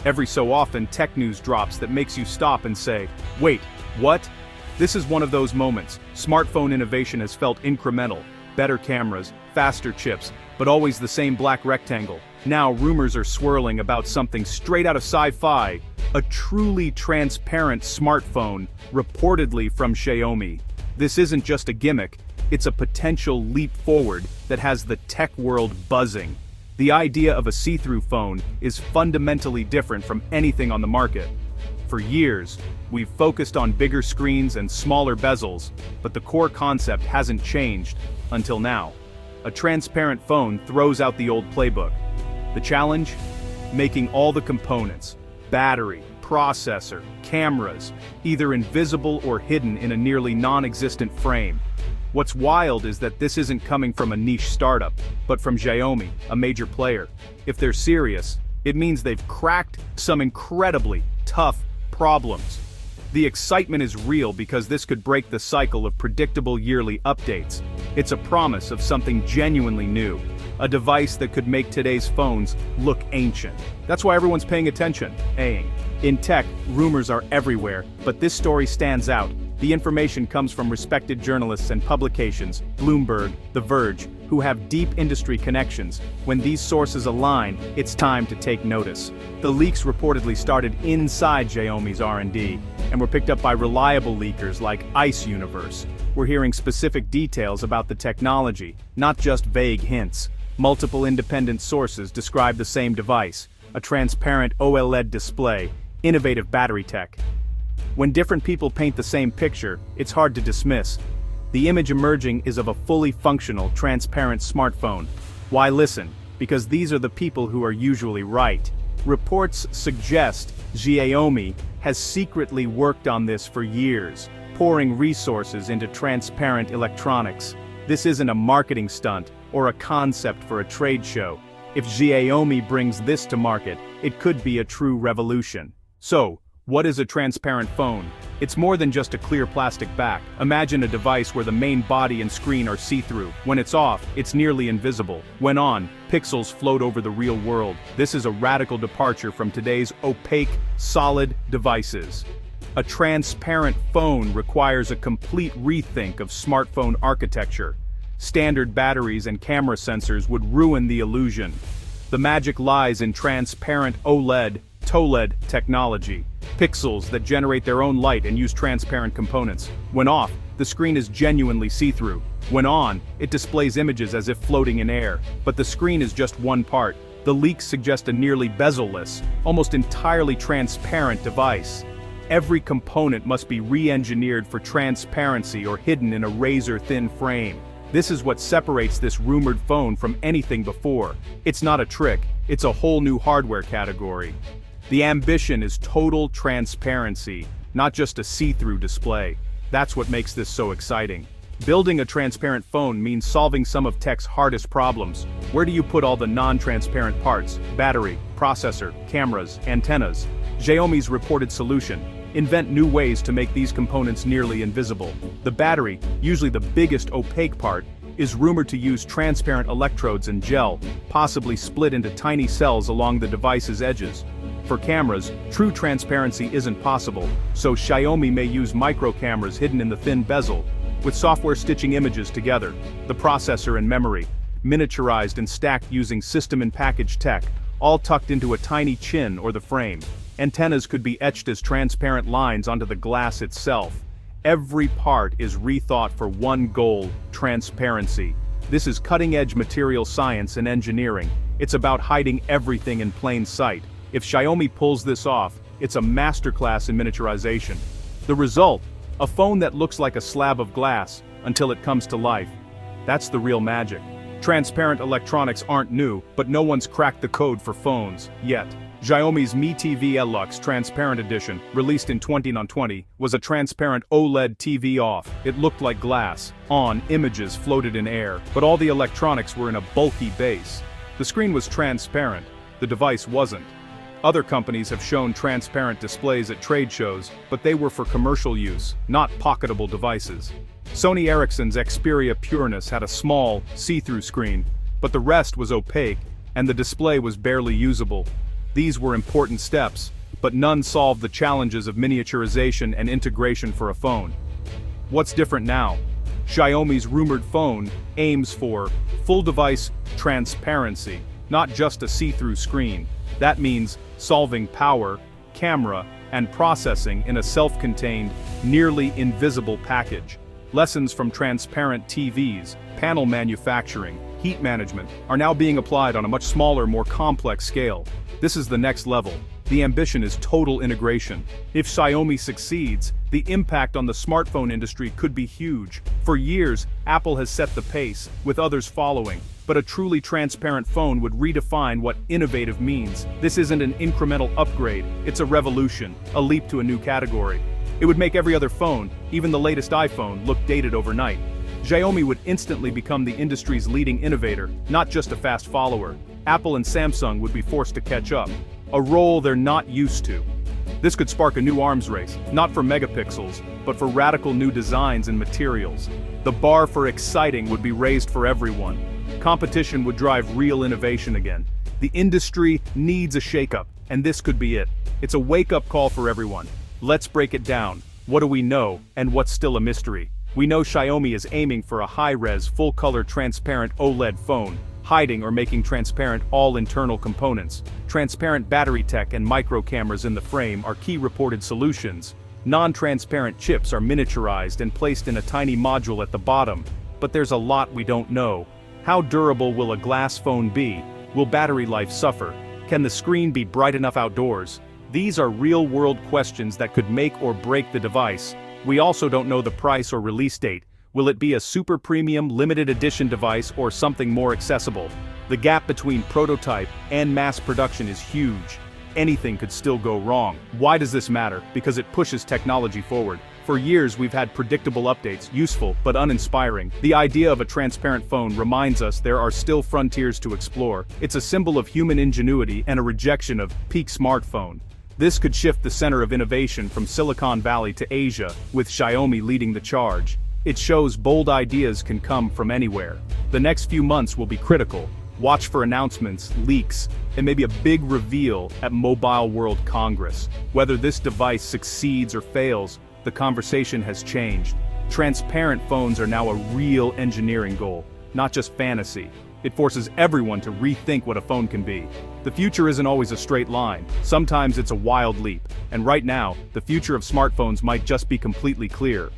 Every so often, tech news drops that makes you stop and say, wait, what? This is one of those moments. Smartphone innovation has felt incremental. Better cameras, faster chips, but always the same black rectangle. Now rumors are swirling about something straight out of sci-fi. A truly transparent smartphone, reportedly from Xiaomi. This isn't just a gimmick, it's a potential leap forward that has the tech world buzzing. The idea of a see-through phone is fundamentally different from anything on the market. For years, we've focused on bigger screens and smaller bezels, but the core concept hasn't changed until now. A transparent phone throws out the old playbook. The challenge? Making all the components, battery, processor, cameras, either invisible or hidden in a nearly non-existent frame. What's wild is that this isn't coming from a niche startup, but from Xiaomi, a major player. If they're serious, it means they've cracked some incredibly tough problems. The excitement is real because this could break the cycle of predictable yearly updates. It's a promise of something genuinely new, a device that could make today's phones look ancient. That's why everyone's paying attention. In tech, rumors are everywhere, but this story stands out. The information comes from respected journalists and publications, Bloomberg, The Verge, who have deep industry connections. When these sources align, it's time to take notice. The leaks reportedly started inside Xiaomi's R&D, and were picked up by reliable leakers like Ice Universe. We're hearing specific details about the technology, not just vague hints. Multiple independent sources describe the same device, a transparent OLED display, innovative battery tech. When different people paint the same picture, it's hard to dismiss. The image emerging is of a fully functional, transparent smartphone. Why listen? Because these are the people who are usually right. Reports suggest Xiaomi has secretly worked on this for years, pouring resources into transparent electronics. This isn't a marketing stunt or a concept for a trade show. If Xiaomi brings this to market, it could be a true revolution. So, what is a transparent phone? It's more than just a clear plastic back. Imagine a device where the main body and screen are see-through. When it's off, it's nearly invisible. When on, pixels float over the real world. This is a radical departure from today's opaque, solid devices. A transparent phone requires a complete rethink of smartphone architecture. Standard batteries and camera sensors would ruin the illusion. The magic lies in transparent OLED technology. Pixels that generate their own light and use transparent components. When off, the screen is genuinely see-through. When on, it displays images as if floating in air. But the screen is just one part. The leaks suggest a nearly bezel-less, almost entirely transparent device. Every component must be re-engineered for transparency or hidden in a razor-thin frame. This is what separates this rumored phone from anything before. It's not a trick, it's a whole new hardware category. The ambition is total transparency, not just a see-through display. That's what makes this so exciting. Building a transparent phone means solving some of tech's hardest problems. Where do you put all the non-transparent parts? Battery, processor, cameras, antennas. Xiaomi's reported solution: invent new ways to make these components nearly invisible. The battery, usually the biggest opaque part, is rumored to use transparent electrodes and gel, possibly split into tiny cells along the device's edges. For cameras, true transparency isn't possible, so Xiaomi may use micro cameras hidden in the thin bezel, with software stitching images together. The processor and memory, miniaturized and stacked using system-in-package tech, all tucked into a tiny chin or the frame. Antennas could be etched as transparent lines onto the glass itself. Every part is rethought for one goal: transparency. This is cutting-edge material science and engineering. It's about hiding everything in plain sight. If Xiaomi pulls this off, it's a masterclass in miniaturization. The result: a phone that looks like a slab of glass until it comes to life. That's the real magic. Transparent electronics aren't new, but no one's cracked the code for phones yet. Xiaomi's Mi TV Lux Transparent Edition, released in 2020, was a transparent OLED TV off. It looked like glass. On, images floated in air, but all the electronics were in a bulky base. The screen was transparent, the device wasn't. Other companies have shown transparent displays at trade shows, but they were for commercial use, not pocketable devices. Sony Ericsson's Xperia Pureness had a small, see-through screen, but the rest was opaque, and the display was barely usable. These were important steps, but none solved the challenges of miniaturization and integration for a phone. What's different now? Xiaomi's rumored phone aims for full device transparency, not just a see-through screen. That means solving power, camera, and processing in a self-contained, nearly invisible package. Lessons from transparent TVs, panel manufacturing, heat management are now being applied on a much smaller, more complex scale. This is the next level. The ambition is total integration. If Xiaomi succeeds, the impact on the smartphone industry could be huge. For years, Apple has set the pace, with others following. But a truly transparent phone would redefine what innovative means. This isn't an incremental upgrade, it's a revolution, a leap to a new category. It would make every other phone, even the latest iPhone, look dated overnight. Xiaomi would instantly become the industry's leading innovator, not just a fast follower. Apple and Samsung would be forced to catch up, a role they're not used to. This could spark a new arms race, not for megapixels, but for radical new designs and materials. The bar for exciting would be raised for everyone. Competition would drive real innovation again. The industry needs a shakeup, and this could be it. It's a wake-up call for everyone. Let's break it down. What do we know, and what's still a mystery? We know Xiaomi is aiming for a high-res, full-color transparent OLED phone, hiding or making transparent all internal components. Transparent battery tech and micro cameras in the frame are key reported solutions. Non-transparent chips are miniaturized and placed in a tiny module at the bottom. But there's a lot we don't know. How durable will a glass phone be? Will battery life suffer? Can the screen be bright enough outdoors? These are real-world questions that could make or break the device. We also don't know the price or release date. Will it be a super premium limited edition device or something more accessible? The gap between prototype and mass production is huge. Anything could still go wrong. Why does this matter? Because it pushes technology forward. For years we've had predictable updates, useful but uninspiring. The idea of a transparent phone reminds us there are still frontiers to explore. It's a symbol of human ingenuity and a rejection of peak smartphone. This could shift the center of innovation from Silicon Valley to Asia, with Xiaomi leading the charge. It shows bold ideas can come from anywhere. The next few months will be critical. Watch for announcements, leaks, and maybe a big reveal at Mobile World Congress. Whether this device succeeds or fails, the conversation has changed. Transparent phones are now a real engineering goal, not just fantasy. It forces everyone to rethink what a phone can be. The future isn't always a straight line. Sometimes it's a wild leap. And right now, the future of smartphones might just be completely clear.